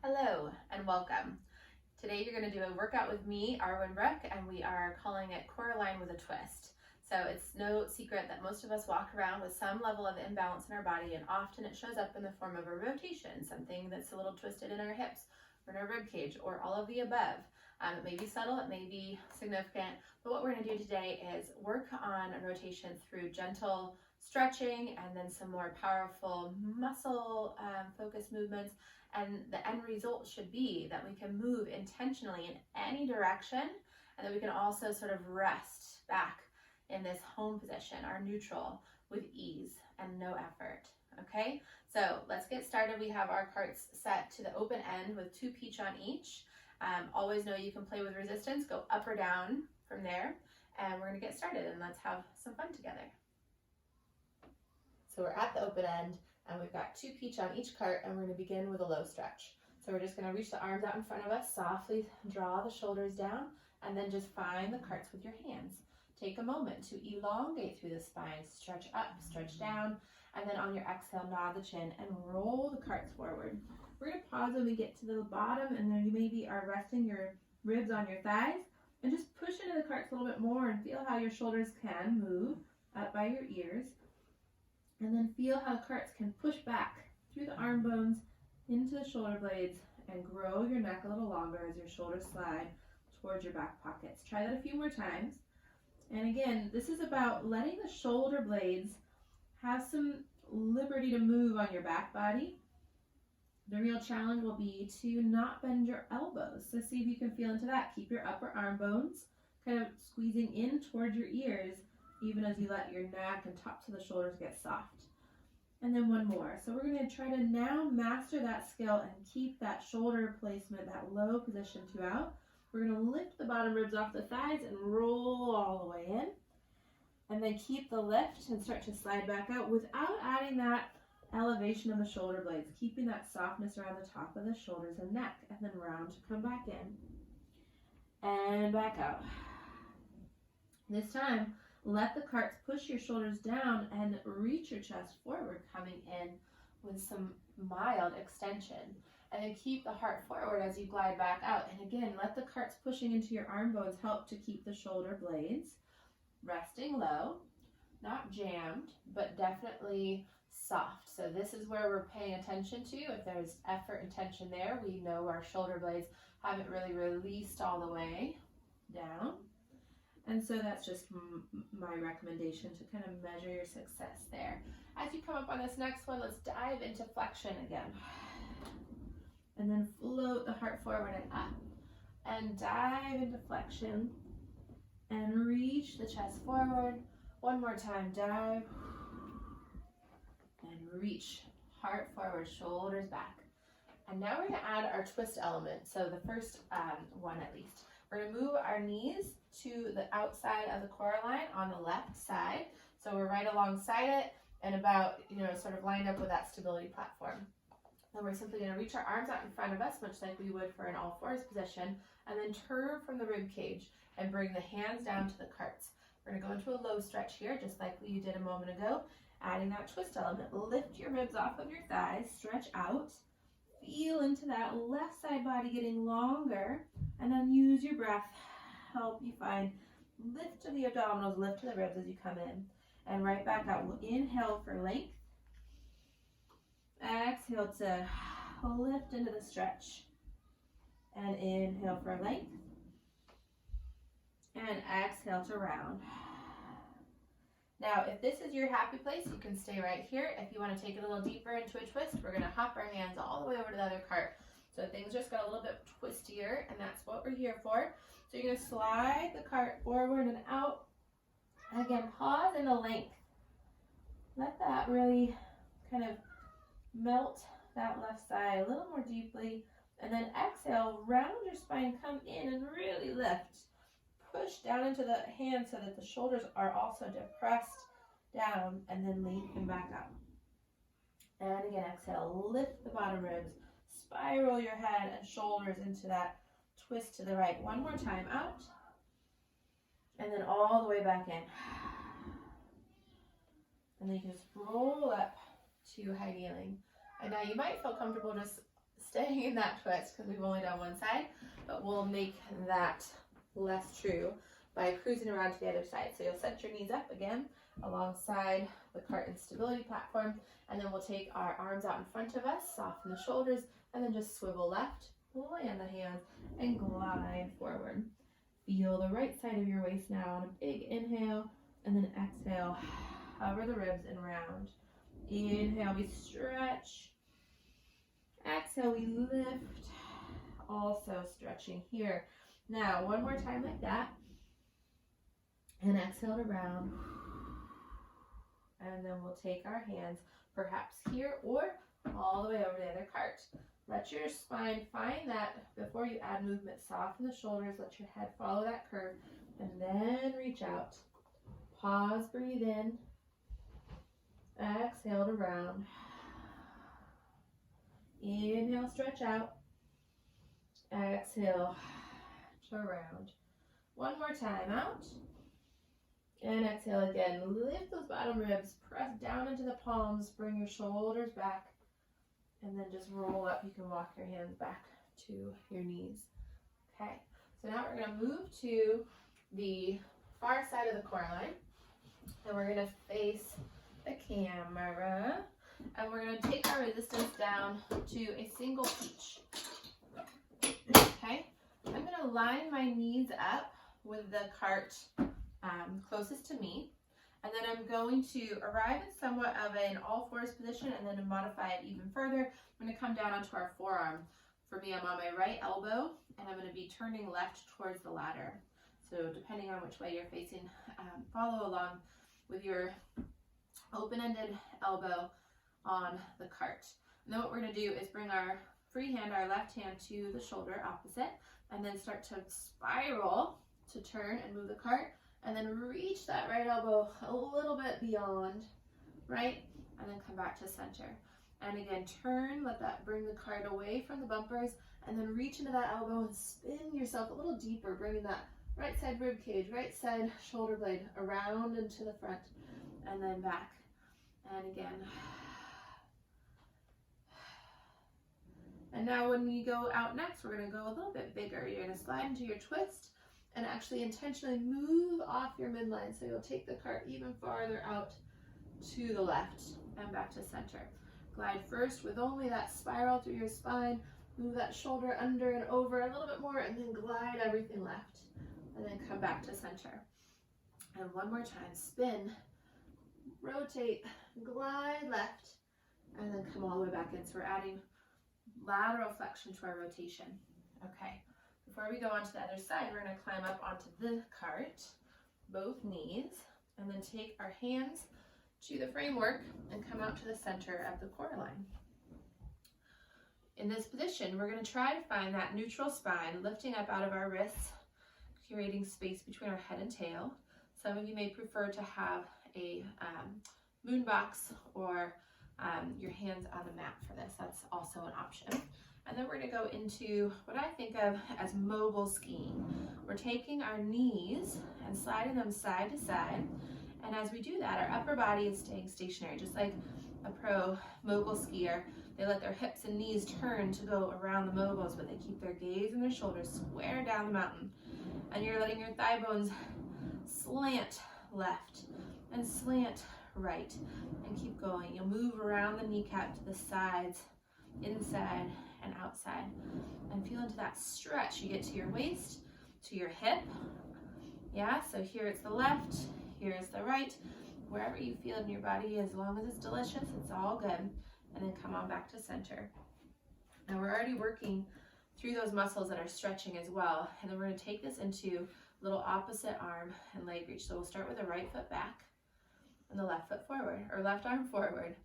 Hello and welcome. Today you're going to do a workout with me, Arwen Brooke, and we are calling it CoreAlign with a twist. So it's no secret that most of us walk around with some level of imbalance in our body, and often it shows up in the form of a rotation, something that's a little twisted in our hips or in our rib cage or all of the above. It may be subtle, it may be significant, but what we're going to do today is work on a rotation through gentle stretching and then some more powerful muscle focused movements. And the end result should be that we can move intentionally in any direction, and that we can also sort of rest back in this home position, our neutral, with ease and no effort. Okay, so let's get started. We have our carts set to the open end with 2 each on each. Always know you can play with resistance, go up or down from there, and we're going to get started and let's have some fun together. So we're at the open end, and we've got 2 each on each cart, and we're going to begin with a low stretch. So we're just going to reach the arms out in front of us, softly draw the shoulders down, and then just find the carts with your hands. Take a moment to elongate through the spine, stretch up, stretch down, and then on your exhale, nod the chin and roll the carts forward. We're going to pause when we get to the bottom, and then you maybe are resting your ribs on your thighs, and just push into the carts a little bit more and feel how your shoulders can move up by your ears. And then feel how the carts can push back through the arm bones into the shoulder blades and grow your neck a little longer as your shoulders slide towards your back pockets. Try that a few more times. And again, this is about letting the shoulder blades have some liberty to move on your back body. The real challenge will be to not bend your elbows. So see if you can feel into that. Keep your upper arm bones kind of squeezing in towards your ears, even as you let your neck and top to the shoulders get soft. And then one more. So we're going to try to now master that skill and keep that shoulder placement, that low position throughout. We're going to lift the bottom ribs off the thighs and roll all the way in. And then keep the lift and start to slide back out without adding that elevation of the shoulder blades, keeping that softness around the top of the shoulders and neck. And then round to come back in. And back out. This time, let the carts push your shoulders down and reach your chest forward, coming in with some mild extension. And then keep the heart forward as you glide back out. And again, let the carts pushing into your arm bones help to keep the shoulder blades resting low, not jammed, but definitely soft. So this is where we're paying attention to. If there's effort and tension there, we know our shoulder blades haven't really released all the way down. And so that's just my recommendation to kind of measure your success there. As you come up on this next one, let's dive into flexion again. And then float the heart forward and up. And dive into flexion. And reach the chest forward. One more time, dive. And reach, heart forward, shoulders back. And now we're going to add our twist element. So the first one at least. We're going to move our knees to the outside of the CoreAlign on the left side. So we're right alongside it and about, sort of lined up with that stability platform. Then we're simply going to reach our arms out in front of us, much like we would for an all fours position, and then turn from the rib cage and bring the hands down to the carts. We're going to go into a low stretch here, just like we did a moment ago, adding that twist element. Lift your ribs off of your thighs, stretch out. Feel into that left side body getting longer, and then use your breath. Help you find lift to the abdominals, lift to the ribs as you come in. And right back out. We'll inhale for length. Exhale to lift into the stretch. And inhale for length. And exhale to round. Now, if this is your happy place, you can stay right here. If you want to take it a little deeper into a twist, we're going to hop our hands all the way over to the other cart. So things just got a little bit twistier, and that's what we're here for. So you're going to slide the cart forward and out. And again, pause in the length. Let that really kind of melt that left side a little more deeply. And then exhale, round your spine, come in and really lift. Push down into the hands so that the shoulders are also depressed down, and then lengthen back up. And again, exhale, lift the bottom ribs, spiral your head and shoulders into that twist to the right. One more time, out. And then all the way back in. And then you can just roll up to high kneeling. And now you might feel comfortable just staying in that twist because we've only done one side, but we'll make that less true by cruising around to the other side. So you'll set your knees up again alongside the cart and stability platform, and then we'll take our arms out in front of us, soften the shoulders, and then just swivel left, land the hands, and glide forward. Feel the right side of your waist now on a big inhale, and then exhale, hover the ribs and round. Inhale, we stretch. Exhale, we lift. Also stretching here. Now, one more time like that. And exhale to round. And then we'll take our hands perhaps here or all the way over the other cart. Let your spine find that before you add movement. Soften the shoulders, let your head follow that curve, and then reach out. Pause, breathe in. Exhale to round. Inhale, stretch out. Exhale to round. One more time, out. And exhale again. Lift those bottom ribs, press down into the palms, bring your shoulders back, and then just roll up. You can walk your hands back to your knees. Okay, so now we're going to move to the far side of the CoreAlign, and we're going to face the camera, and we're going to take our resistance down to a single peach. Okay, I'm going to line my knees up with the cart closest to me, and then I'm going to arrive in somewhat of an all fours position, and then to modify it even further, I'm going to come down onto our forearm. For me, I'm on my right elbow, and I'm going to be turning left towards the ladder. So depending on which way you're facing, follow along with your open-ended elbow on the cart. And then what we're going to do is bring our free hand, our left hand, to the shoulder opposite, and then start to spiral to turn and move the cart, and then reach that right elbow a little bit beyond, right? And then come back to center. And again, turn, let that bring the cart away from the bumpers, and then reach into that elbow and spin yourself a little deeper, bringing that right side rib cage, right side shoulder blade around into the front, and then back. And again. And now when we go out next, we're going to go a little bit bigger. You're going to slide into your twist and actually intentionally move off your midline. So you'll take the cart even farther out to the left and back to center. Glide first with only that spiral through your spine. Move that shoulder under and over a little bit more, and then glide everything left. And then come back to center. And one more time, spin, rotate, glide left, and then come all the way back in. So we're adding lateral flexion to our rotation. Okay. Before we go on to the other side, we're going to climb up onto the cart, both knees, and then take our hands to the framework and come out to the center of the CoreAlign. In this position, we're going to try to find that neutral spine, lifting up out of our wrists, creating space between our head and tail. Some of you may prefer to have a moon box or your hands on the mat for this. That's also an option. And then we're going to go into what I think of as mogul skiing. We're taking our knees and sliding them side to side. And as we do that, our upper body is staying stationary, just like a pro mogul skier. They let their hips and knees turn to go around the moguls, but they keep their gaze and their shoulders square down the mountain. And you're letting your thigh bones slant left and slant right, and keep going. You'll move around the kneecap to the sides, inside and outside, and feel into that stretch. You get to your waist, to your hip. Yeah, so here it's the left, here is the right. Wherever you feel it in your body, as long as it's delicious, it's all good. And then come on back to center. Now we're already working through those muscles that are stretching as well. And then we're going to take this into little opposite arm and leg reach. So we'll start with the right foot back and the left foot forward, or left arm forward.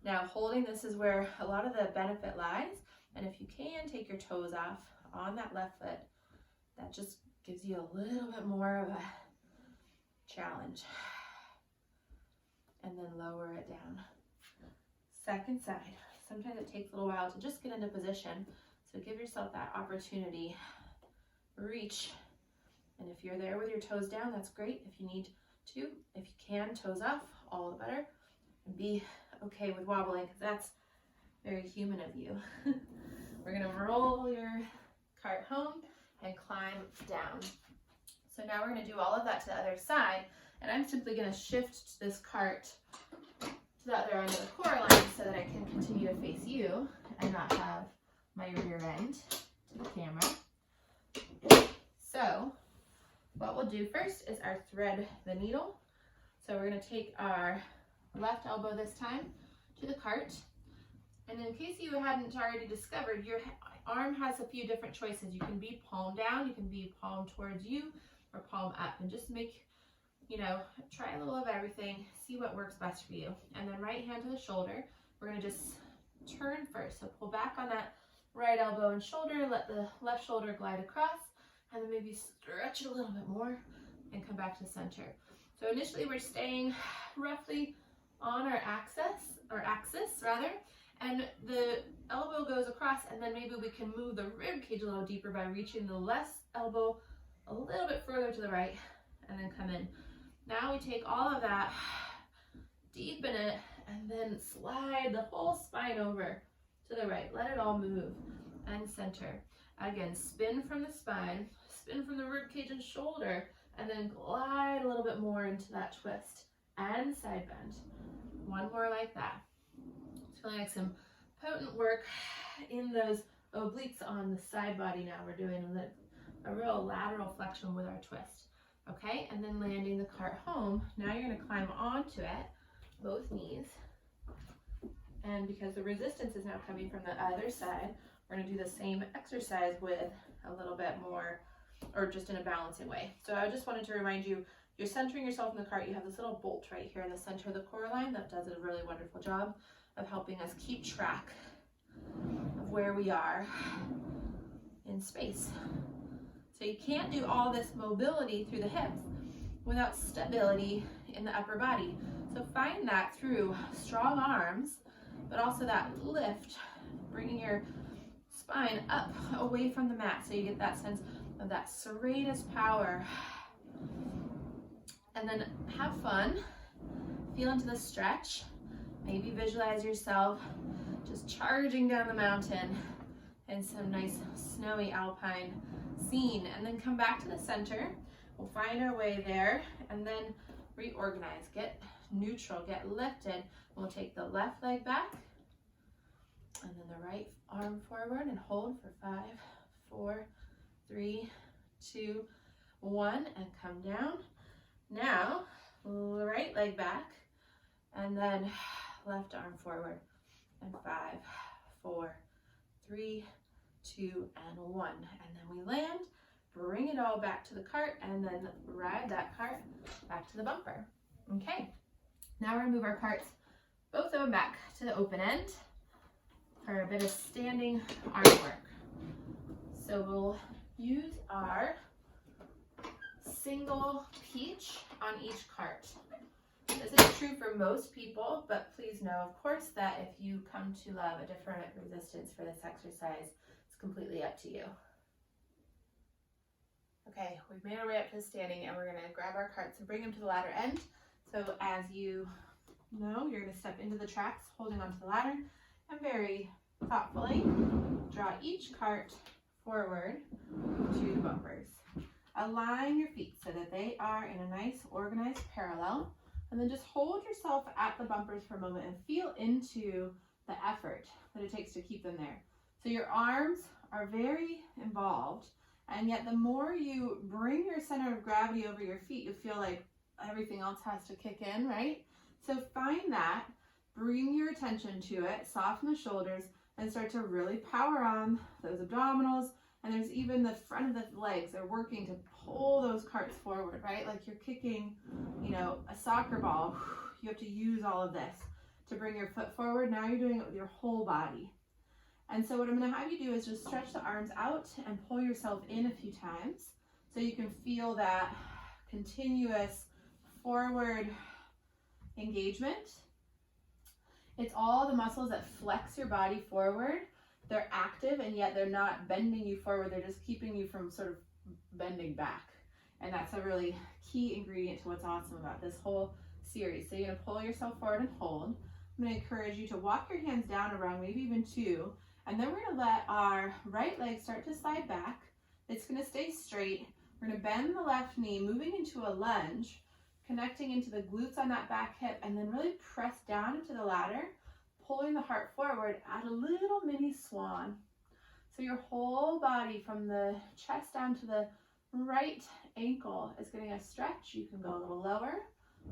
Now holding this is where a lot of the benefit lies. And if you can, take your toes off on that left foot. That just gives you a little bit more of a challenge. And then lower it down. Second side. Sometimes it takes a little while to just get into position. So give yourself that opportunity. Reach. And if you're there with your toes down, that's great. If you need to, if you can, toes off, all the better. And be okay with wobbling, because that's very human of you. We're going now we're going to do all of that to the other side, and I'm simply going to shift this cart to the other end of the CoreAlign so that I can continue to face you and not have my rear end to the camera. So what we'll do first is our thread the needle. So we're going to take our left elbow this time to the cart. And in case you hadn't already discovered, your arm has a few different choices. You can be palm down, you can be palm towards you, or palm up. And just make, try a little of everything, see what works best for you. And then right hand to the shoulder, we're going to just turn first. So pull back on that right elbow and shoulder, let the left shoulder glide across, and then maybe stretch it a little bit more and come back to center. So initially we're staying roughly on our axis rather, and the elbow goes across, and then maybe we can move the rib cage a little deeper by reaching the left elbow a little bit further to the right and then come in. Now we take all of that, deepen it, and then slide the whole spine over to the right. Let it all move and center. Again, spin from the spine, spin from the rib cage and shoulder, and then glide a little bit more into that twist and side bend. One more like that. It's feeling like some potent work in those obliques on the side body now. We're doing a real lateral flexion with our twist. Okay, and then landing the cart home. Now you're going to climb onto it, both knees. And because the resistance is now coming from the other side, we're going to do the same exercise with a little bit more, or just in a balancing way. So I just wanted to remind you, you're centering yourself in the cart. You have this little bolt right here in the center of the CoreAlign that does a really wonderful job of helping us keep track of where we are in space. So you can't do all this mobility through the hips without stability in the upper body. So find that through strong arms, but also that lift, bringing your spine up away from the mat so you get that sense of that serratus power. And then have fun, feel into the stretch, maybe visualize yourself just charging down the mountain in some nice snowy alpine scene, and then come back to the center. We'll find our way there and then reorganize, get neutral, get lifted. We'll take the left leg back and then the right arm forward and hold for 5, 4, 3, 2, 1, and come down. Now, right leg back and then left arm forward, and 5, 4, 3, 2, and 1. And then we land, bring it all back to the cart, and then ride that cart back to the bumper. Okay, now we're gonna move our carts, both of them back to the open end for a bit of standing arm work. So we'll use our single peach on each cart. This is true for most people, but please know, of course, that if you come to love a different resistance for this exercise, it's completely up to you. Okay, we've made our way up to the standing, and we're going to grab our carts and bring them to the ladder end. So as you know, you're going to step into the tracks, holding onto the ladder, and very thoughtfully draw each cart forward to the bumpers. Align your feet so that they are in a nice organized parallel, and then just hold yourself at the bumpers for a moment and feel into the effort that it takes to keep them there. So your arms are very involved, and yet the more you bring your center of gravity over your feet, you feel like everything else has to kick in, right? So find that, bring your attention to it, soften the shoulders, and start to really power on those abdominals. And there's even the front of the legs. They're working to pull those carts forward, right? Like you're kicking, a soccer ball. You have to use all of this to bring your foot forward. Now you're doing it with your whole body. And so what I'm going to have you do is just stretch the arms out and pull yourself in a few times so you can feel that continuous forward engagement. It's all the muscles that flex your body forward. They're active, and yet they're not bending you forward. They're just keeping you from sort of bending back. And that's a really key ingredient to what's awesome about this whole series. So you're going to pull yourself forward and hold. I'm going to encourage you to walk your hands down around, maybe even 2. And then we're going to let our right leg start to slide back. It's going to stay straight, We're going to bend the left knee, moving into a lunge, connecting into the glutes on that back hip, and then really press down into the ladder, pulling the heart forward, add a little mini swan. So your whole body from the chest down to the right ankle is getting a stretch. You can go a little lower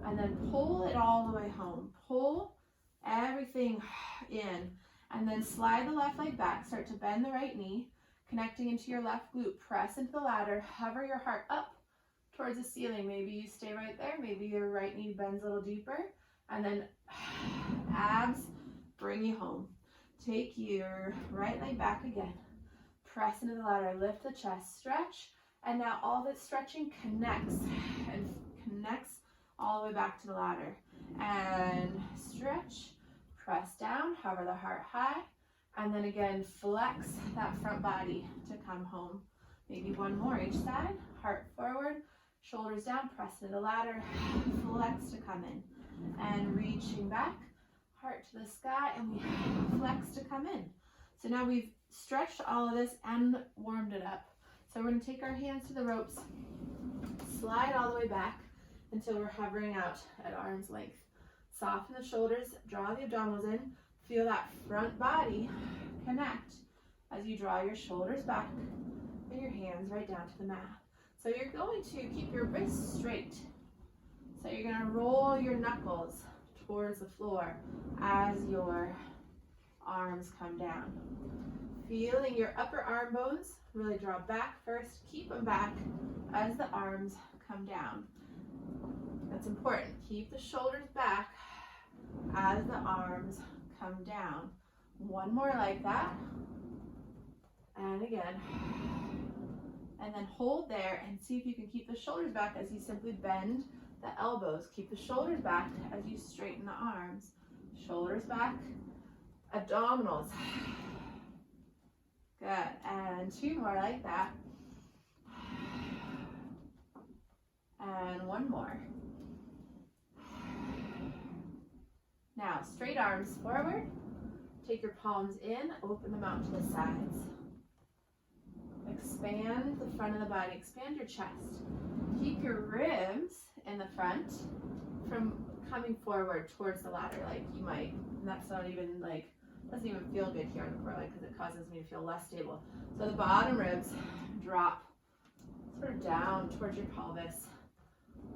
and then pull it all the way home. Pull everything in and then slide the left leg back. Start to bend the right knee, connecting into your left glute. Press into the ladder, hover your heart up towards the ceiling. Maybe you stay right there. Maybe your right knee bends a little deeper, and then abs bring you home. Take your right leg back again. Press into the ladder, lift the chest, stretch, and now all that stretching connects and connects all the way back to the ladder. And stretch, press down, hover the heart high, and then again flex that front body to come home. Maybe one more each side, heart forward, shoulders down, press into the ladder, flex to come in, and reaching back, heart to the sky, and we flex to come in. So now we've stretched all of this and warmed it up. So we're going to take our hands to the ropes, slide all the way back until we're hovering out at arm's length. Soften the shoulders, draw the abdominals in, feel that front body connect as you draw your shoulders back and your hands right down to the mat. So you're going to keep your wrists straight. So you're going to roll your knuckles towards the floor as your arms come down. Feeling your upper arm bones really draw back first. Keep them back as the arms come down. That's important. Keep the shoulders back as the arms come down. One more like that. And again. And then hold there and see if you can keep the shoulders back as you simply bend the elbows. Keep the shoulders back as you straighten the arms. Shoulders back, abdominals. Good. And two more like that. And one more. Now, straight arms forward. Take your palms in, open them out to the sides. Expand the front of the body, expand your chest. Keep your ribs in the front from coming forward towards the ladder like you might. And that's not even like, doesn't even feel good here on the CoreAlign because it causes me to feel less stable. So the bottom ribs drop sort of down towards your pelvis,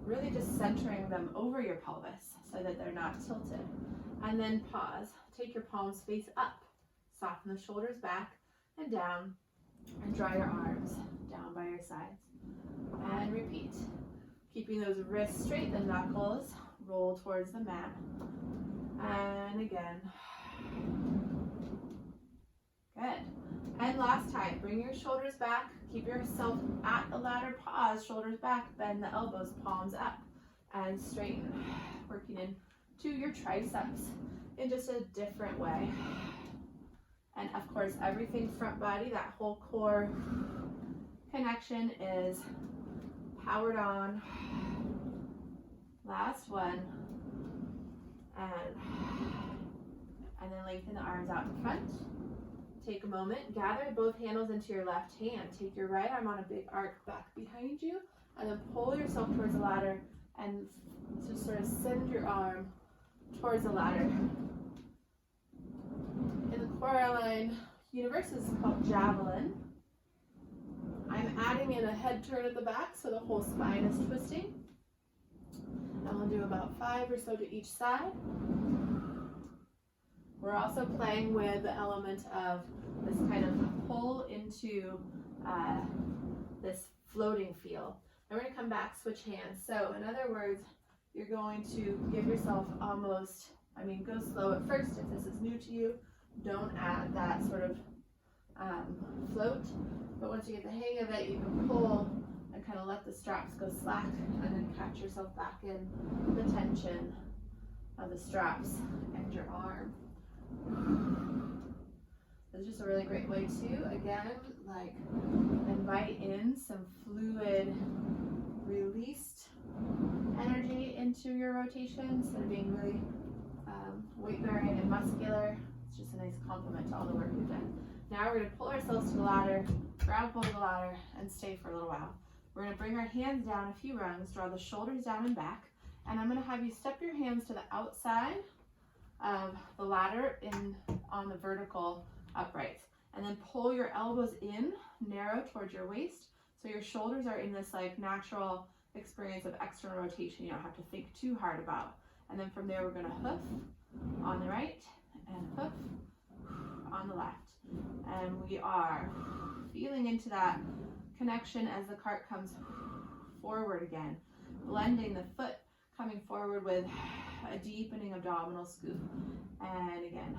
really just centering them over your pelvis so that they're not tilted. And then pause. Take your palms face up. Soften the shoulders back and down. And draw your arms down by your sides. And repeat. Keeping those wrists straight, the knuckles roll towards the mat. And again. Good. And last time, bring your shoulders back. Keep yourself at the ladder. Pause, shoulders back. Bend the elbows, palms up. And straighten. Working into your triceps in just a different way. And of course, everything front body, that whole core connection is powered on. Last one. And then lengthen the arms out in front. Take a moment, gather both handles into your left hand. Take your right arm on a big arc back behind you, and then pull yourself towards the ladder and just sort of send your arm towards the ladder. In the CoreAlign universe, this is called javelin. I'm adding in a head turn at the back so the whole spine is twisting. And we'll do about 5 or so to each side. We're also playing with the element of this kind of pull into this floating feel. And we're going to come back, switch hands. So in other words, you're going to give yourself almost, go slow at first if this is new to you. Don't add that sort of float. But once you get the hang of it, you can pull and kind of let the straps go slack and then catch yourself back in the tension of the straps and your arm. It's just a really great way to, again, like invite in some fluid released energy into your rotation instead of being really weight bearing and muscular. It's just a nice complement to all the work we've done. Now we're going to pull ourselves to the ladder, grab hold of the ladder, and stay for a little while. We're going to bring our hands down a few rungs, draw the shoulders down and back, and I'm going to have you step your hands to the outside of the ladder on the vertical uprights, and then pull your elbows in, narrow towards your waist, so your shoulders are in this like natural experience of external rotation you don't have to think too hard about. And then from there we're going to hoof on the right and hoof on the left. And we are feeling into that connection as the cart comes forward again, blending the foot coming forward with a deepening abdominal scoop. And again,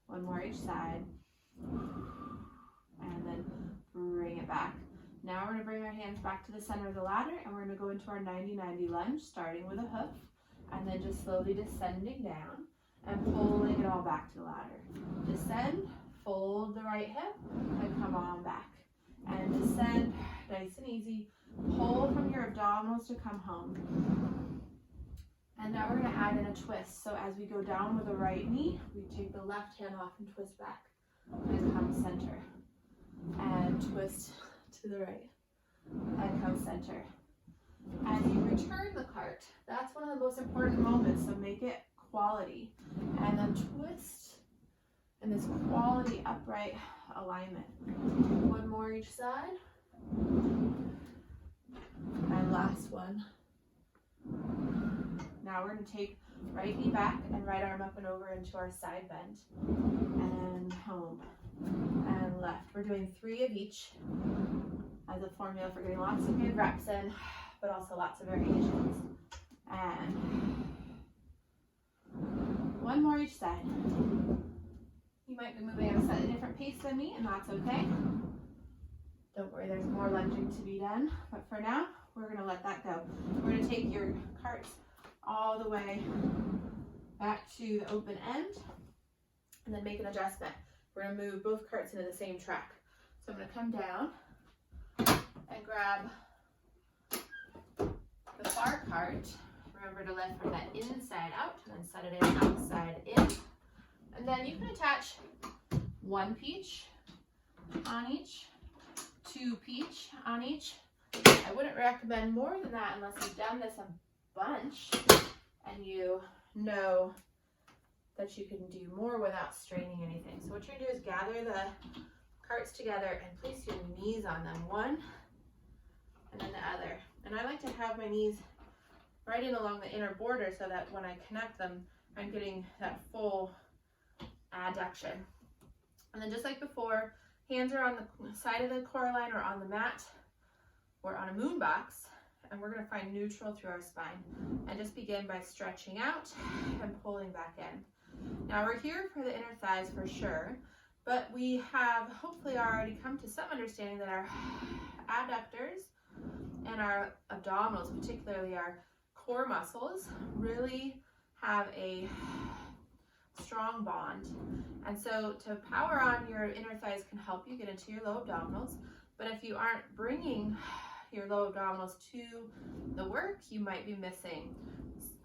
one more each side. And then bring it back. Now we're going to bring our hands back to the center of the ladder, and we're going to go into our 90-90 lunge, starting with a hoof, and then just slowly descending down and pulling it all back to the ladder. Descend, fold the right hip, and come on back. And descend, nice and easy. Pull from your abdominals to come home. And now we're going to add in a twist. So as we go down with the right knee, we take the left hand off and twist back. And come center. And twist to the right. And come center. As you return the cart, that's one of the most important moments, so make it quality. And then twist in this quality upright alignment. One more each side. And last one. Now we're going to take right knee back and right arm up and over into our side bend. And home. And left. We're doing 3 of each as a formula for getting lots of good reps in, but also lots of variations. And one more each side. You might be moving at a slightly different pace than me, and that's okay. Don't worry, there's more lunging to be done, but for now, we're going to let that go. We're going to take your carts all the way back to the open end, and then make an adjustment. We're going to move both carts into the same track. So I'm going to come down and grab the far cart. Remember to lift from that inside out and then set it in outside in. And then you can attach 1 peach on each, 2 peach on each. I wouldn't recommend more than that unless you've done this a bunch and you know that you can do more without straining anything. So what you're going to do is gather the carts together and place your knees on them, one and then the other. And I like to have my knees right in along the inner border so that when I connect them, I'm getting that full adduction. And then just like before, hands are on the side of the CoreAlign or on the mat or on a moon box, and we're going to find neutral through our spine. And just begin by stretching out and pulling back in. Now we're here for the inner thighs for sure, but we have hopefully already come to some understanding that our adductors and our abdominals, particularly our core muscles, really have a strong bond. And so to power on your inner thighs can help you get into your low abdominals, but if you aren't bringing your low abdominals to the work, you might be missing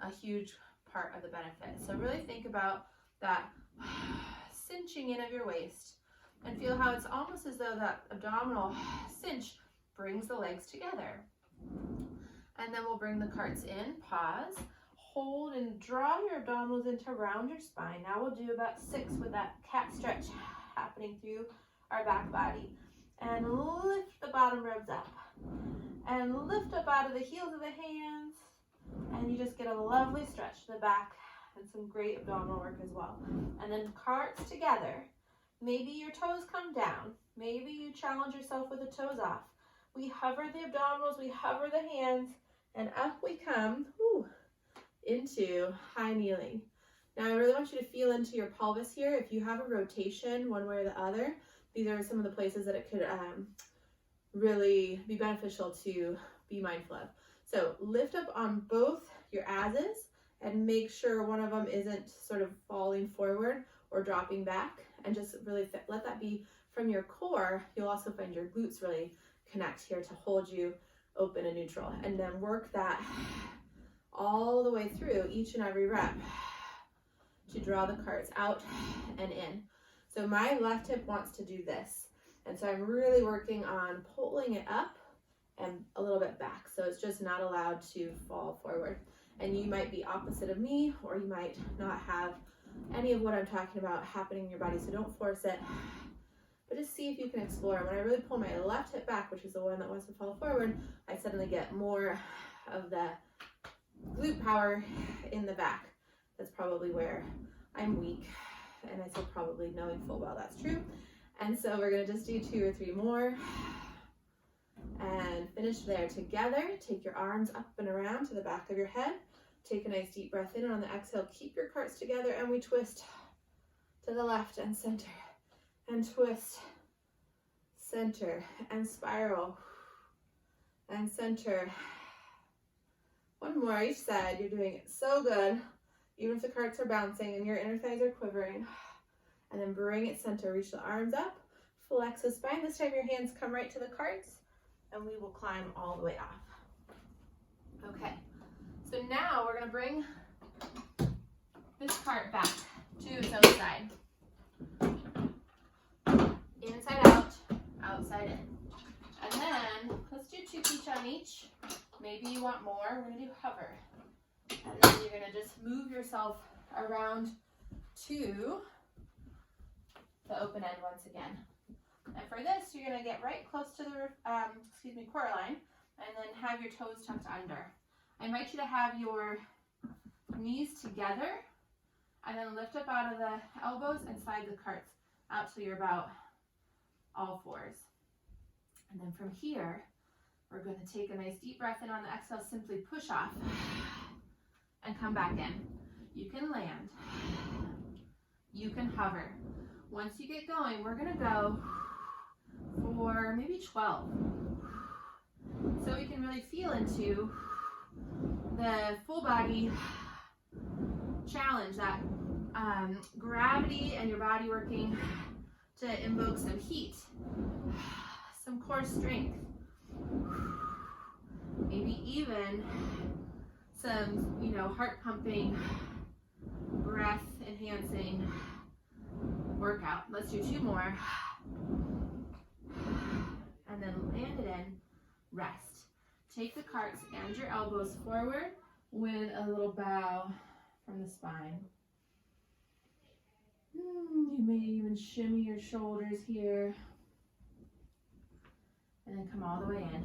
a huge part of the benefit. So really think about that cinching in of your waist and feel how it's almost as though that abdominal cinch brings the legs together. And then we'll bring the carts in, pause, hold and draw your abdominals in to round your spine. Now we'll do about 6 with that cat stretch happening through our back body. And lift the bottom ribs up. And lift up out of the heels of the hands. And you just get a lovely stretch to the back and some great abdominal work as well. And then carts together. Maybe your toes come down. Maybe you challenge yourself with the toes off. We hover the abdominals, we hover the hands, and up we come into high kneeling. Now I really want you to feel into your pelvis here. If you have a rotation one way or the other, these are some of the places that it could really be beneficial to be mindful of. So lift up on both your asses and make sure one of them isn't sort of falling forward or dropping back, and just really let that be from your core. You'll also find your glutes really connect here to hold you open and neutral, and then work that all the way through each and every rep to draw the carts out and in. So my left hip wants to do this, and so I'm really working on pulling it up and a little bit back. So it's just not allowed to fall forward. And you might be opposite of me, or you might not have any of what I'm talking about happening in your body, so don't force it. But just see if you can explore. When I really pull my left hip back, which is the one that wants to fall forward, I suddenly get more of the glute power in the back. That's probably where I'm weak. And I say probably knowing full well that's true. And so we're gonna just do 2 or 3 more. And finish there together. Take your arms up and around to the back of your head. Take a nice deep breath in, and on the exhale, keep your carts together, and we twist to the left and center. And twist, center, and spiral, and center. One more each side. You're doing it so good, even if the carts are bouncing and your inner thighs are quivering. And then bring it center. Reach the arms up, flex the spine. This time your hands come right to the carts, and we will climb all the way off. Okay, so now we're going to bring this cart back to its own side. Inside out, outside in. And then let's do 2 each on each. Maybe you want more. We're going to do hover. And then you're going to just move yourself around to the open end once again. And for this, you're going to get right close to the CoreAlign, and then have your toes tucked under. I invite you to have your knees together, and then lift up out of the elbows and slide the carts out till you're about all 4s. And then from here, we're going to take a nice deep breath in. On the exhale, simply push off and come back in. You can land. You can hover. Once you get going, we're going to go for maybe 12. So we can really feel into the full body challenge, that gravity and your body working to invoke some heat, some core strength, maybe even some, heart pumping, breath enhancing workout. Let's do 2 more. And then land it in, rest. Take the carts and your elbows forward with a little bow from the spine. You may even shimmy your shoulders here. And then come all the way in.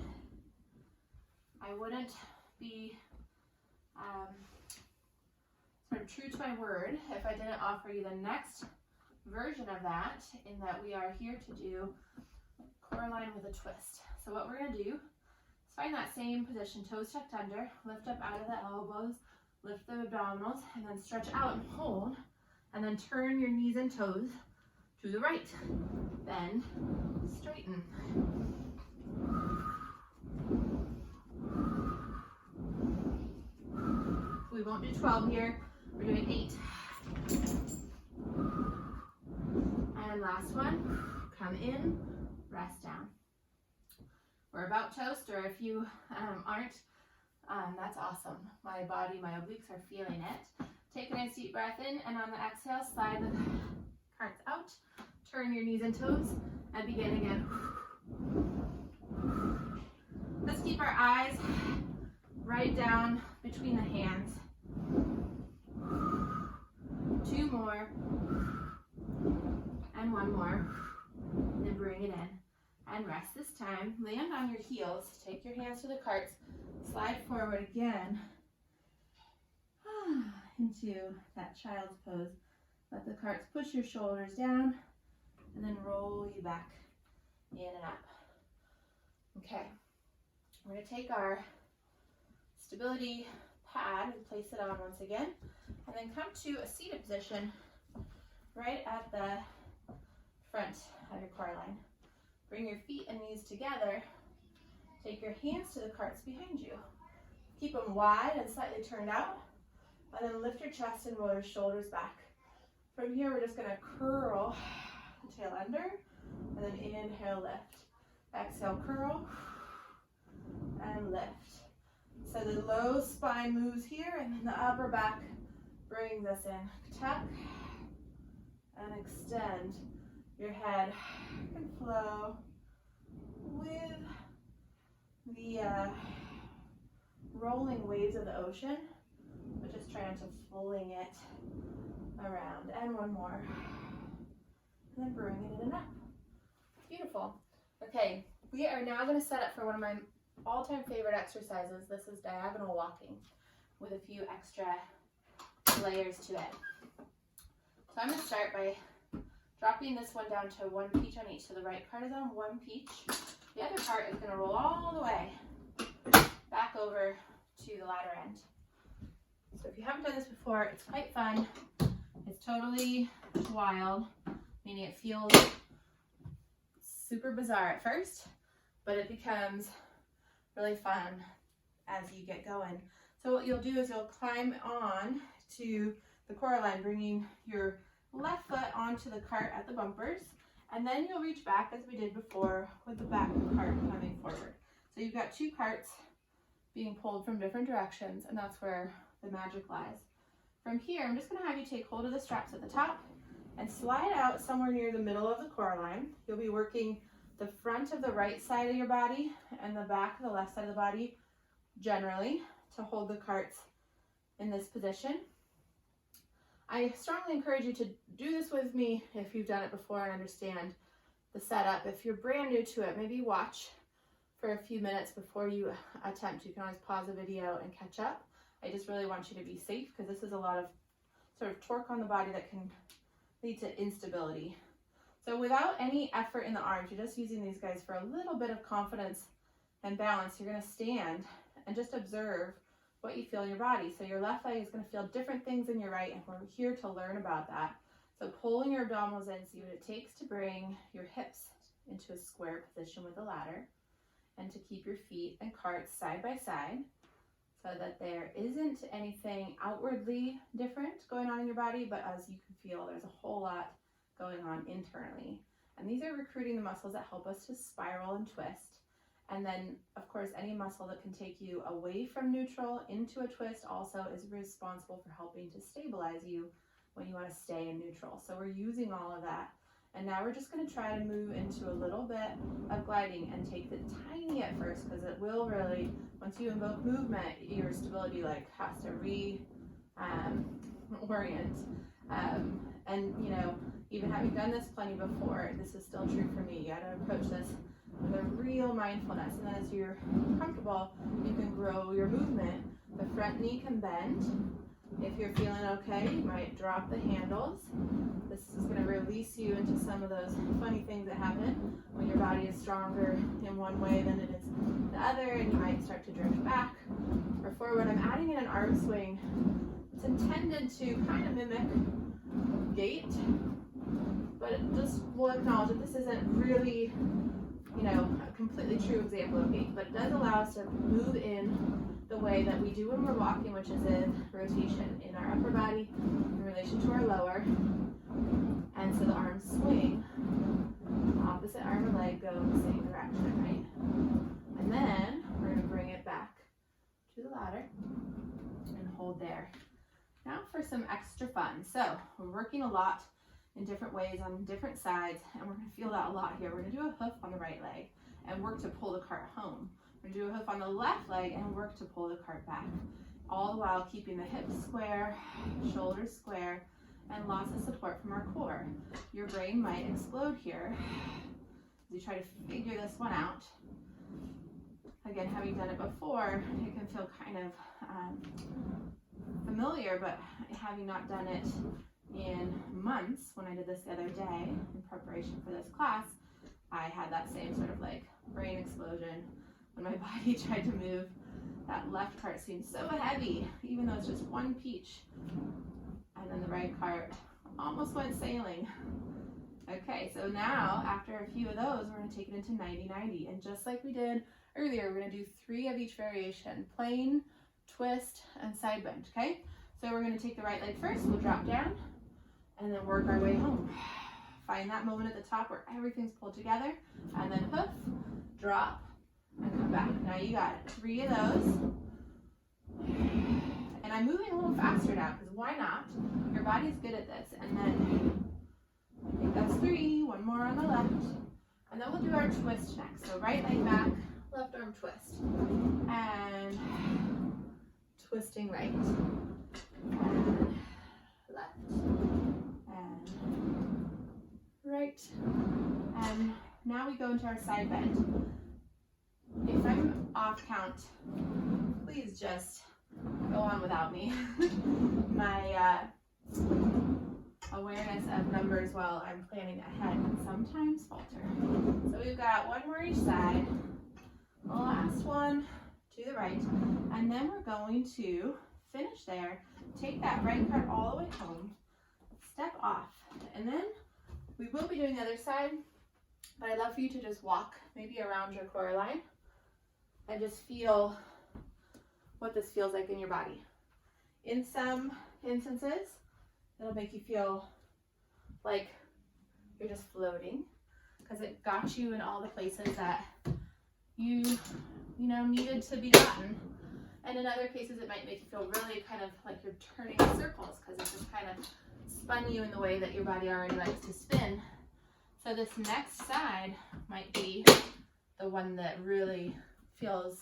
I wouldn't be sort of true to my word if I didn't offer you the next version of that, in that we are here to do CoreAlign with a twist. So what we're going to do is find that same position, toes tucked under, lift up out of the elbows, lift the abdominals, and then stretch out and hold, and then turn your knees and toes to the right. Bend, straighten. We won't do 12 here, we're doing 8. And last one, come in, rest down. We're about toast, or if you aren't, that's awesome. My body, my obliques are feeling it. Take a nice deep breath in, and on the exhale, slide the carts out, turn your knees and toes, and begin again. Let's keep our eyes right down between the hands. 2 more, and 1 more, and then bring it in. And rest this time. Land on your heels. Take your hands to the carts. Slide forward again into that child's pose. Let the carts push your shoulders down, and then roll you back in and up. Okay. We're going to take our stability pad and place it on once again, and then come to a seated position right at the front of your CoreAlign. Bring your feet and knees together. Take your hands to the carts behind you. Keep them wide and slightly turned out. And then lift your chest and roll your shoulders back. From here, we're just going to curl the tail under. And then inhale, lift. Exhale, curl. And lift. So the low spine moves here, and then the upper back brings us in. Tuck and extend. Your head can flow with the the rolling waves of the ocean, but just try not to fling it around. And one more. And then bringing it in and up. Beautiful. Okay, we are now going to set up for one of my all-time favorite exercises. This is diagonal walking with a few extra layers to it. So I'm going to start by dropping this one down to one peach on each. So the right cart is on one peach. The other cart is going to roll all the way back over to the ladder end. So if you haven't done this before, it's quite fun. It's totally wild, meaning it feels super bizarre at first, but it becomes really fun as you get going. So what you'll do is you'll climb on to the CoreAlign, bringing your left foot onto the cart at the bumpers, and then you'll reach back as we did before with the back of the cart coming forward. So you've got two carts being pulled from different directions, and that's where the magic lies. From here, I'm just going to have you take hold of the straps at the top and slide out somewhere near the middle of the CoreAlign. You'll be working the front of the right side of your body and the back of the left side of the body generally to hold the carts in this position. I strongly encourage you to do this with me if you've done it before and understand the setup. If you're brand new to it, maybe watch for a few minutes before you attempt. You can always pause the video and catch up. I just really want you to be safe because this is a lot of sort of torque on the body that can lead to instability. So without any effort in the arms, you're just using these guys for a little bit of confidence and balance. You're going to stand and just observe what you feel in your body. So your left leg is going to feel different things than your right, and we're here to learn about that. So pulling your abdominals in, see what it takes to bring your hips into a square position with the ladder, and to keep your feet and carts side by side so that there isn't anything outwardly different going on in your body, but as you can feel, there's a whole lot going on internally. And these are recruiting the muscles that help us to spiral and twist. And then, of course, any muscle that can take you away from neutral into a twist also is responsible for helping to stabilize you when you want to stay in neutral. So we're using all of that. And now we're just going to try to move into a little bit of gliding and take the tiny at first, because it will really, once you invoke movement, your stability has to orient. And you know, even having done this plenty before, this is still true for me. You got to approach this with a real mindfulness. And then as you're comfortable, you can grow your movement. The front knee can bend. If you're feeling okay, you might drop the handles. This is going to release you into some of those funny things that happen when your body is stronger in one way than it is the other, and you might start to drift back or forward. I'm adding in an arm swing. It's intended to kind of mimic gait, but it just will acknowledge that this isn't really, you know, a completely true example of gait, but it does allow us to move in the way that we do when we're walking, which is in rotation in our upper body in relation to our lower. And so the arms swing, opposite arm or leg go in the same direction, right? And then we're going to bring it back to the ladder and hold there. Now for some extra fun. So we're working a lot in different ways on different sides, and we're going to feel that a lot here. We're going to do a hoof on the right leg and work to pull the cart home. We're going to do a hoof on the left leg and work to pull the cart back, all the while keeping the hips square, shoulders square, and lots of support from our core. Your brain might explode here as you try to figure this one out. Again, having done it before, it can feel kind of familiar, but having not done it in months, when I did this the other day in preparation for this class, I had that same sort of brain explosion when my body tried to move. That left cart seemed so heavy, even though it's just one peach. And then the right cart almost went sailing. Okay, so now after a few of those, we're going to take it into 90-90. And just like we did earlier, we're going to do 3 of each variation: plain, twist, and side bend. Okay, so we're going to take the right leg first. We'll drop down and then work our way home. Find that moment at the top where everything's pulled together, and then hoof, drop, and come back. Now you got it. 3 of those. And I'm moving a little faster now, because why not? Your body's good at this. And then I think that's 3. 1 more on the left. And then we'll do our twist next. So right leg back, left arm twist, and twisting right, and left, and right, and now we go into our side bend. If I'm off count, please just go on without me. My awareness of numbers while I'm planning ahead can sometimes falter. So we've got one more each side, the last one to the right, and then we're going to finish there, take that right cart all the way home, step off, and then we will be doing the other side, but I'd love for you to just walk maybe around your CoreAlign and just feel what this feels like in your body. In some instances, it'll make you feel like you're just floating because it got you in all the places that you needed to be gotten. And in other cases, it might make you feel really kind of like you're turning in circles because it just kind of spun you in the way that your body already likes to spin. So this next side might be the one that really feels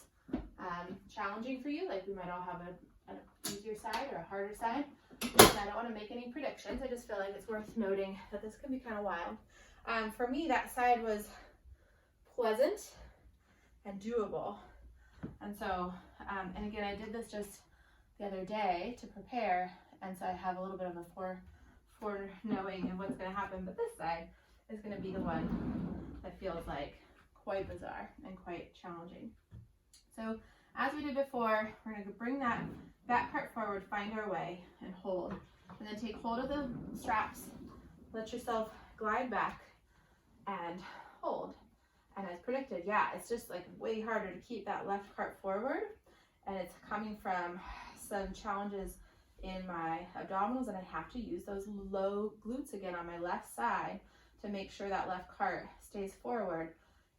challenging for you. Like we might all have an easier side or a harder side. And I don't want to make any predictions. I just feel like it's worth noting that this can be kind of wild. For me, that side was pleasant and doable. And so, and again, I did this just the other day to prepare. And so I have a little bit of a foreknowing of what's going to happen. But this side is going to be the one that feels like quite bizarre and quite challenging. So as we did before, we're going to bring that back part forward, find our way, and hold. And then take hold of the straps, let yourself glide back, and hold. And as predicted, yeah, it's just like way harder to keep that left part forward. And it's coming from some challenges in my abdominals, and I have to use those low glutes again on my left side to make sure that left cart stays forward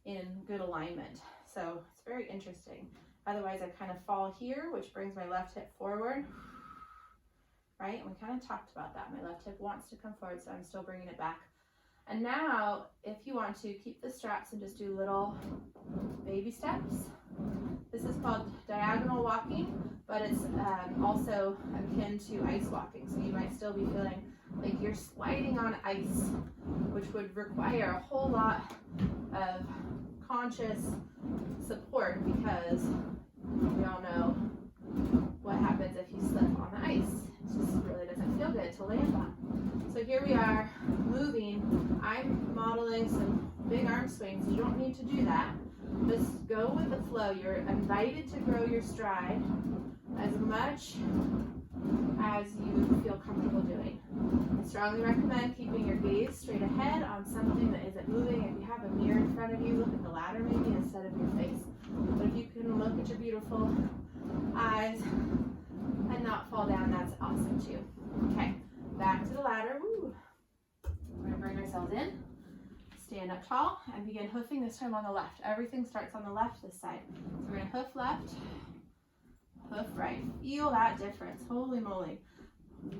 in good alignment. So it's very interesting. Otherwise, I kind of fall here, which brings my left hip forward, right? And we kind of talked about that. My left hip wants to come forward, so I'm still bringing it back. And now, if you want to, keep the straps and just do little baby steps. This is called diagonal walking, but it's also akin to ice walking. So you might still be feeling like you're sliding on ice, which would require a whole lot of conscious support because we all know what happens if you slip on the ice. It just really doesn't feel good to land on. So here we are moving. I'm modeling some big arm swings. You don't need to do that. Just go with the flow. You're invited to grow your stride as much as you feel comfortable doing. I strongly recommend keeping your gaze straight ahead on something that isn't moving. If you have a mirror in front of you, look at the ladder maybe instead of your face. But if you can look at your beautiful eyes and not fall down, that's awesome too. Okay, back to the ladder. Woo. We're gonna bring ourselves in, stand up tall, and begin hoofing, this time on the left. Everything starts on the left this side. So we're gonna hoof left, hoof right. Feel that difference, holy moly.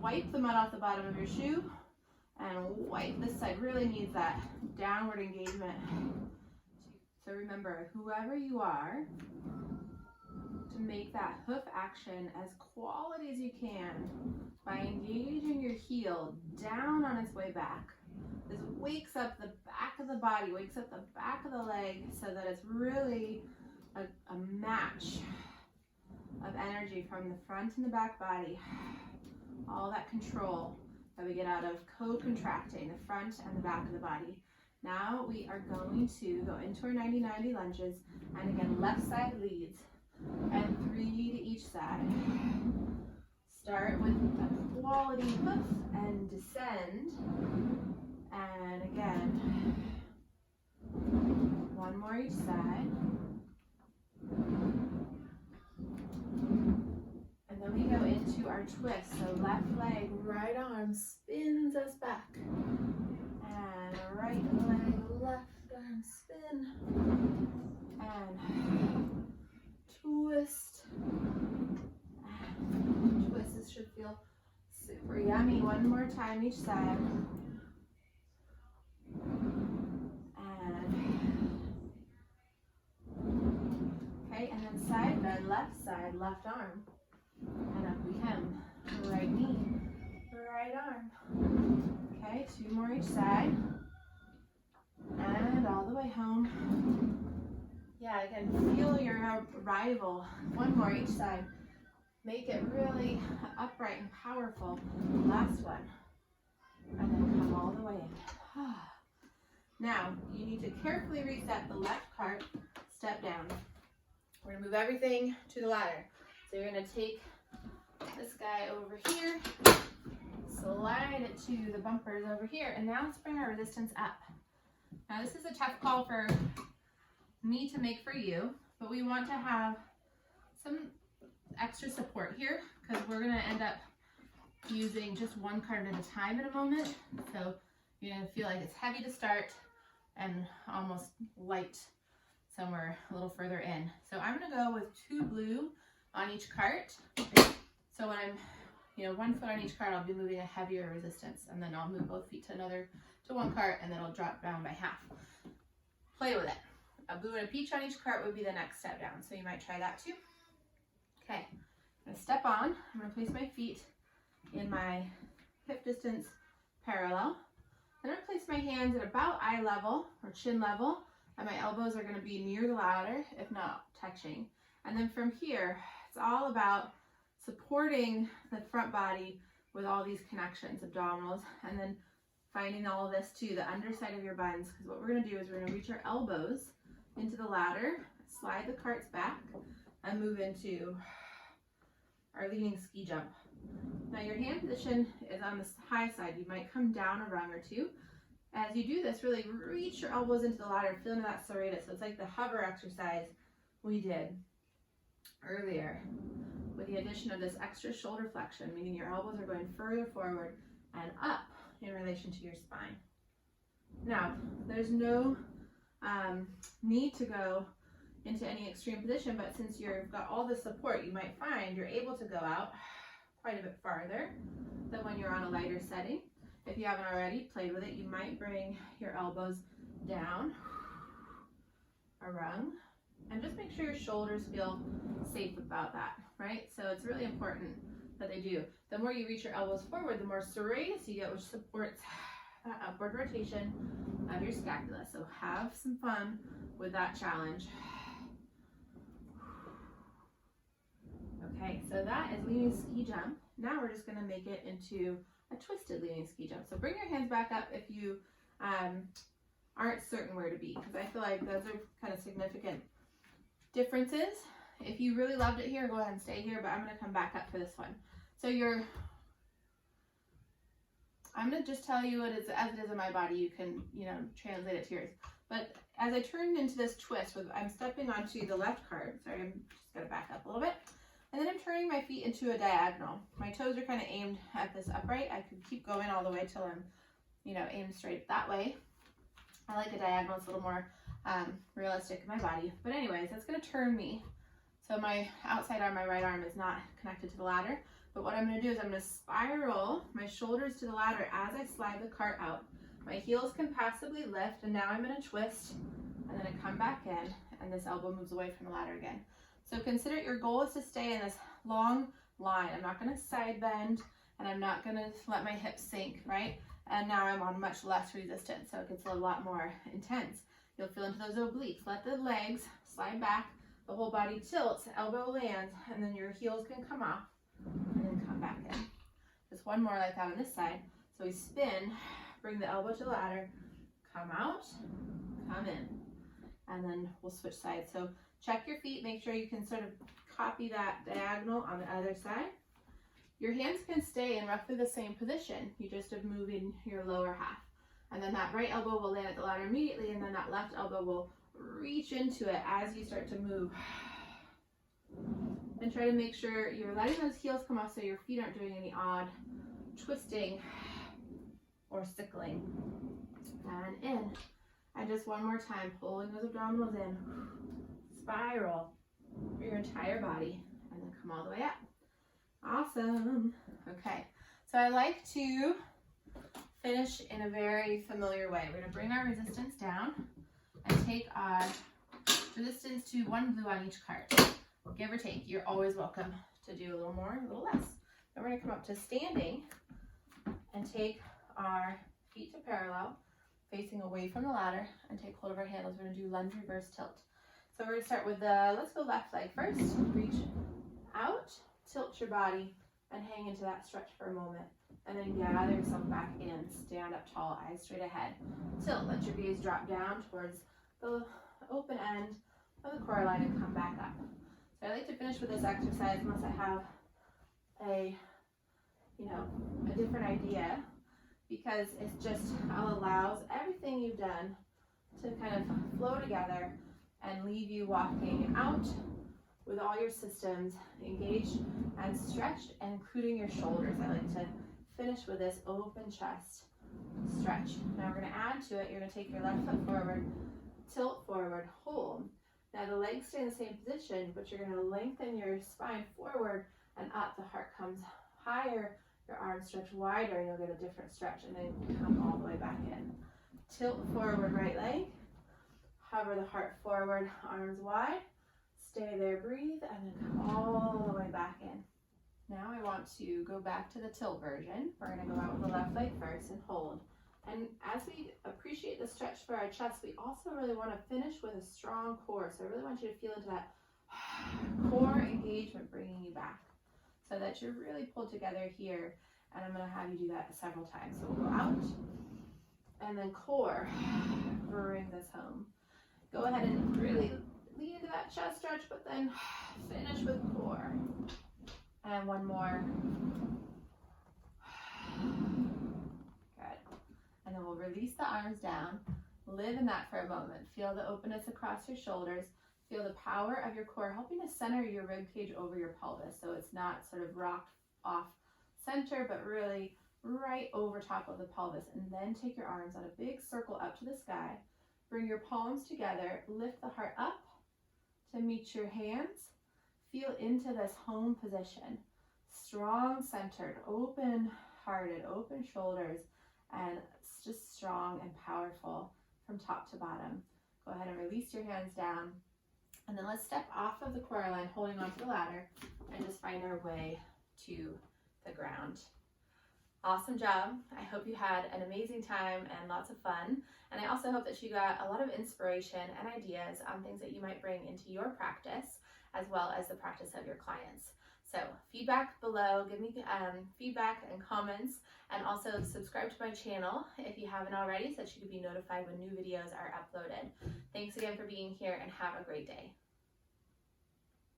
Wipe the mud off the bottom of your shoe and wipe this side. Really needs that downward engagement. So remember, whoever you are, to make that hoof action as quality as you can by engaging your heel down on its way back. This wakes up the back of the body, wakes up the back of the leg so that it's really a match of energy from the front and the back body. All that control that we get out of co-contracting the front and the back of the body. Now we are going to go into our 90-90 lunges, and again, left side leads, and 3 to each side. Start with a quality hoof and descend, and again, one more each side. And then we go into our twist. So left leg, right arm spins us back. And right leg, left arm spin. And twist. And twist. This should feel super yummy. One more time each side. And left arm. And up we come. Right knee, right arm. Okay, 2 more each side. And all the way home. Yeah, again, feel your arrival. 1 more each side. Make it really upright and powerful. Last one. And then come all the way in. Now, you need to carefully reset the left cart, step down. We're gonna move everything to the ladder. So you're gonna take this guy over here, slide it to the bumpers over here, and now let's bring our resistance up. Now this is a tough call for me to make for you, but we want to have some extra support here because we're gonna end up using just 1 cart at a time in a moment. So you're gonna feel like it's heavy to start and almost light somewhere a little further in. So I'm gonna go with 2 blue on each cart. So when I'm, 1 foot on each cart, I'll be moving a heavier resistance, and then I'll move both feet to 1 cart, and then I'll drop down by half. Play with it. A blue and a peach on each cart would be the next step down. So you might try that too. Okay, I'm gonna step on. I'm gonna place my feet in my hip distance parallel. Then I'm gonna place my hands at about eye level or chin level, and my elbows are gonna be near the ladder, if not touching. And then from here, it's all about supporting the front body with all these connections, abdominals, and then finding all of this to the underside of your buns, because what we're gonna do is we're gonna reach our elbows into the ladder, slide the carts back, and move into our leaning ski jump. Now your hand position is on the high side. You might come down a rung or 2. As you do this, really reach your elbows into the ladder, feel into that serratus. So it's like the hover exercise we did earlier with the addition of this extra shoulder flexion, meaning your elbows are going further forward and up in relation to your spine. Now, there's no need to go into any extreme position, but since you've got all the support, you might find you're able to go out quite a bit farther than when you're on a lighter setting. If you haven't already played with it, you might bring your elbows down a rung, and just make sure your shoulders feel safe about that, right? So it's really important that they do. The more you reach your elbows forward, the more serratus you get, which supports that upward rotation of your scapula. So have some fun with that challenge. Okay, so that is leaning ski jump. Now we're just gonna make it into a twisted leaning ski jump. So bring your hands back up if you aren't certain where to be, because I feel like those are kind of significant differences. If you really loved it here, go ahead and stay here, but I'm gonna come back up for this one. So I'm gonna just tell you it is as it is in my body. You can, translate it to yours. But as I turn into this twist, I'm stepping onto the left cart. Sorry, I'm just gonna back up a little bit. And then I'm turning my feet into a diagonal. My toes are kind of aimed at this upright. I could keep going all the way till I'm, aimed straight that way. I like a diagonal. It's a little more realistic in my body. But anyways, that's gonna turn me. So my outside arm, my right arm, is not connected to the ladder. But what I'm gonna do is I'm gonna spiral my shoulders to the ladder as I slide the cart out. My heels can passively lift, and now I'm gonna twist, and then I come back in, and this elbow moves away from the ladder again. So consider your goal is to stay in this long line. I'm not gonna side bend, and I'm not gonna let my hips sink, right? And now I'm on much less resistance, so it gets a lot more intense. You'll feel into those obliques. Let the legs slide back, the whole body tilts, elbow lands, and then your heels can come off, and then come back in. Just one more like that on this side. So we spin, bring the elbow to the ladder, come out, come in, and then we'll switch sides. So check your feet, make sure you can sort of copy that diagonal on the other side. Your hands can stay in roughly the same position. You just are moving your lower half. And then that right elbow will land at the ladder immediately, and then that left elbow will reach into it as you start to move. And try to make sure you're letting those heels come off so your feet aren't doing any odd twisting or sickling. And in. And just one more time, pulling those abdominals in. Spiral for your entire body, and then come all the way up. Awesome. Okay, so I like to finish in a very familiar way. We're going to bring our resistance down and take our resistance to one blue on each cart. give or take. You're always welcome to do a little more, a little less. Then we're gonna come up to standing and take our feet to parallel, facing away from the ladder, and take hold of our handles. We're gonna do lunge reverse tilt. So we're gonna start with let's go left leg first. Reach out, tilt your body, and hang into that stretch for a moment. And then gather yourself back in. Stand up tall, eyes straight ahead. Tilt, let your gaze drop down towards the open end of the CoreAlign and come back up. So I like to finish with this exercise unless I have a different idea, because it just allows everything you've done to kind of flow together and leave you walking out with all your systems engaged and stretched, including your shoulders. I like to finish with this open chest stretch. Now we're going to add to it. You're going to take your left foot forward, tilt forward, hold. Now the legs stay in the same position, but you're going to lengthen your spine forward and up. The heart comes higher, your arms stretch wider, and you'll get a different stretch, and then come all the way back in. Tilt forward right leg, hover the heart forward, arms wide, stay there, breathe, and then come all the way back in. Now I want to go back to the tilt version. We're going to go out with the left leg first and hold. And as we appreciate the stretch for our chest, we also really want to finish with a strong core. So I really want you to feel into that core engagement, bringing you back, so that you're really pulled together here. And I'm going to have you do that several times. So we'll go out, and then core, bring this home. Go ahead and really lean into that chest stretch, but then finish with core. And one more. Good. And then we'll release the arms down. Live in that for a moment. Feel the openness across your shoulders. Feel the power of your core helping to center your rib cage over your pelvis, so it's not sort of rocked off center, but really right over top of the pelvis. And then take your arms on a big circle up to the sky. Bring your palms together. Lift the heart up to meet your hands. Feel into this home position. Strong centered, open hearted, open shoulders, and just strong and powerful from top to bottom. Go ahead and release your hands down. And then let's step off of the CoreAlign, holding onto the ladder, and just find our way to the ground. Awesome job. I hope you had an amazing time and lots of fun. And I also hope that you got a lot of inspiration and ideas on things that you might bring into your practice, as well as the practice of your clients. So feedback below, give me feedback and comments, and also subscribe to my channel if you haven't already, so that you can be notified when new videos are uploaded. Thanks again for being here, and have a great day.